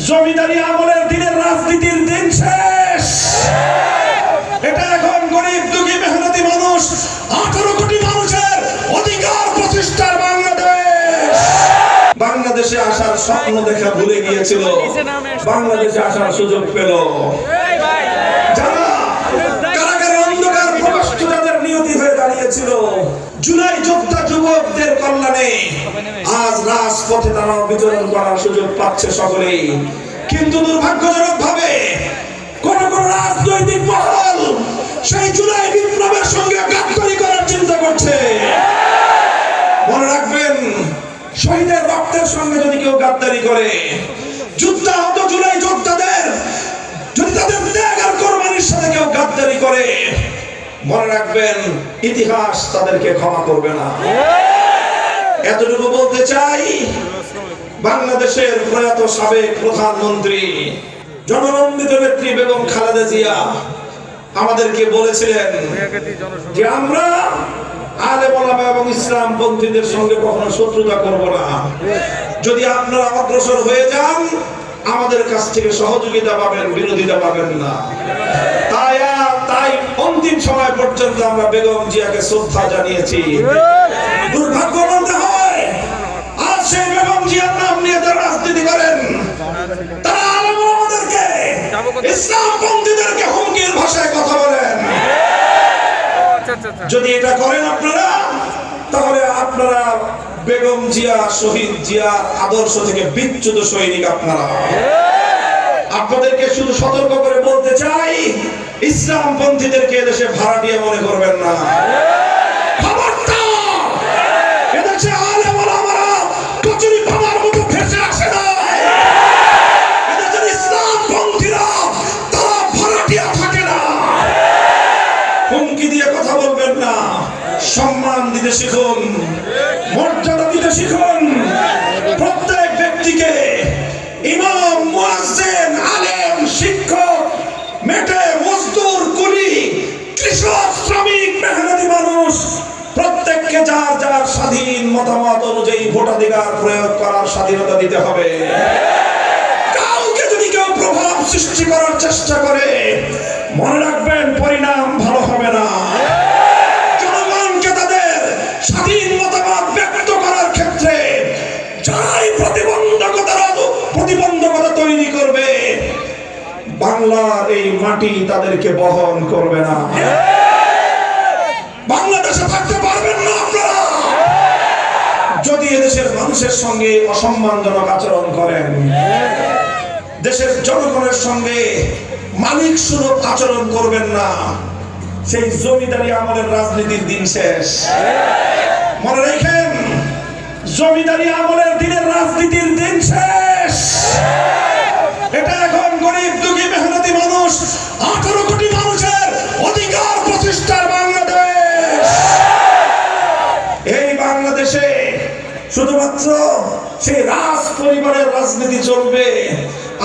জমিদারি আমলের দিনের রাজনীতির দিন শেষ। এটা এখন গরিব দুঃখী মেহনতি মানুষ 18 কোটি মানুষের অধিকার প্রতিষ্ঠার বাংলাদেশ। বাংলাদেশে আসার স্বপ্ন দেখা ভুলে গিয়েছিল, বাংলাদেশে আসার সুযোগ পেল। যারা কারাগারে অন্ধকার প্রকোষ্ঠ যাদের নিয়তি হয়ে দাঁড়িয়েছিল জুলাই যোদ্ধা যুবকদের কল্যাণে, আজ রাজপথে তারা বিচরণ করার সুযোগ পাচ্ছে সকলেই। কিন্তু দুর্ভাগ্যজনক ভাবে কোন কোন রাজনৈতিক মহল সেই জুলাই বিপ্লবের সঙ্গে গাদ্দারি করার চিন্তা করছে। মনে রাখবেন, শহীদের রক্তের সঙ্গে যদি কেউ গাদ্দারি করে, যুদ্ধাহত জুলাই যোদ্ধাদের যদি তাদের ত্যাগ আর কোরবানির সাথে কেউ গাদ্দারি করে, মনে রাখবেন ইতিহাস তাদেরকে ক্ষমা করবে না। এতটুকু বলতে চাই, বাংলাদেশের প্রয়াত সাবেক প্রধানমন্ত্রী জননন্দিত নেত্রী বেগম খালেদা জিয়া আমাদেরকে বলেছিলেন যে আমরা আলেম ওলামা এবং ইসলাম পন্থীদের সঙ্গে কখনো শত্রুতা করব না। যদি আপনারা অগ্রসর হয়ে যান, আমাদের কাছ থেকে সহযোগিতা পাবেন, বিরোধিতা পাবেন না। তাই অন্তিম সময় পর্যন্ত আমরা বেগম জিয়াকে শ্রদ্ধা জানিয়েছি। দুর্ভাগ্য বলতে হয়, আজ সেই বেগম জিয়ার নাম নিয়ে যারা রাজনীতি করেন, তারা আলেম ওলামাদেরকে, ইসলাম পন্থীদেরকে হুমকির ভাষায় কথা বলেন। যদি এটা করেন আপনারা, তাহলে আপনারা বেগম জিয়া, শহীদ জিয়া আদর্শ থেকে বিচ্যুত সৈনিক। আপনাদেরকে শুধু সতর্ক করে বলতে চাই, ইসলাম পন্থীদেরকে এদেশে ভাড়াটিয়া মনে করবেন না। খবরদার, এদেশে আলেম ওলামারা কচুরি পানার মতো ভেসে আসে না। এদেশের ইসলাম পন্থীরা তারা ভাড়াটিয়া থাকে না। হুমকি দিয়ে কথা বলবেন না, সম্মান দিতে শিখুন, মর্যাদা দিতে শিখুন। প্রত্যেক ব্যক্তিকে ইমাম, মুয়াজ্জিন, আলেম, শিক্ষক, মেটে, মজদুর, কুলি, কৃষক, শ্রমিক, মেহনতি মানুষ প্রত্যেককে যার যার স্বাধীন মতামত অনুযায়ী ভোটাধিকার প্রয়োগ করার স্বাধীনতা দিতে হবে। কাউকে যদি কেউ প্রভাব সৃষ্টি করার চেষ্টা করে, মনে রাখবেন পরিণাম ভালো হবে না। জনগণকে তাদের স্বাধীন মতামত ব্যক্ত করার ক্ষেত্রে যারাই প্রতিবন্ধকতা তৈরি করবে, বাংলার এই মাটি তাদেরকে বহন করবে না। বাংলাদেশে থাকতে পারবেন না আপনারা যদি এদেশের মানুষের সঙ্গে অসম্মানজনক আচরণ করেন। দেশের জনগণের সঙ্গে মালিক সুলভ আচরণ করবেন না। সেই জমিদারি আমলের রাজনীতির দিন শেষ। মনে রাখেন, জমিদারি আমলের দিনের রাজনীতির দিন শেষ। এটা এখন গরিব দুঃখী মেহনতি মানুষ 18 কোটি মানুষের অধিকার প্রতিষ্ঠার বাংলাদেশ। এই বাংলাদেশে শুধুমাত্র সেই রাজ পরিবারের রাজনীতি চলবে,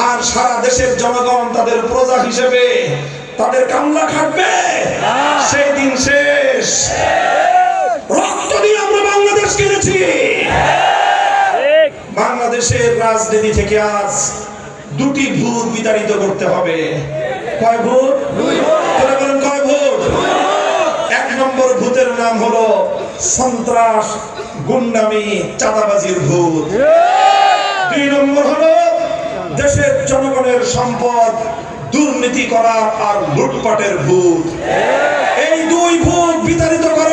আর সারা দেশের জনগণ তাদের প্রজা হিসেবে তাদের কামলা খাটবে। সেই দিন শেষ। রক্ত দিয়ে আমরা বাংলাদেশ কিনেছি। বাংলাদেশের রাজনীতি থেকে আজ দুটি ভূত বিতাড়িত করতে হবে। কয় ভূত? বলেন কয় ভূত? এক নম্বর ভূতের নাম হলো সন্ত্রাস, গুন্ডামি, চাঁদাবাজির ভূত। দুই নম্বর হলো দেশের জনগণের সম্পদ দুর্নীতি করা আর লুটপাটের ভূত। এই দুই ভূত বিতাড়িত করা